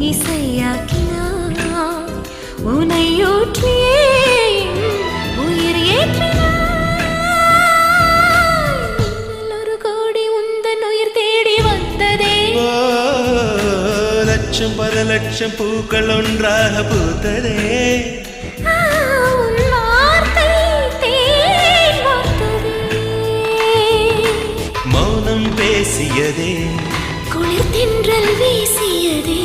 இசையாக்கினாய் உனையூற்றியே உயிர் ஏற்றினாய் ஒரு கோடி உந்தன் உயிர் தேடி வந்ததே லட்சம் பல லட்சம் பூக்கள் ஒன்றாக பூத்ததே மௌனம் பேசியதே குளிர் தென்றல் வீசியதே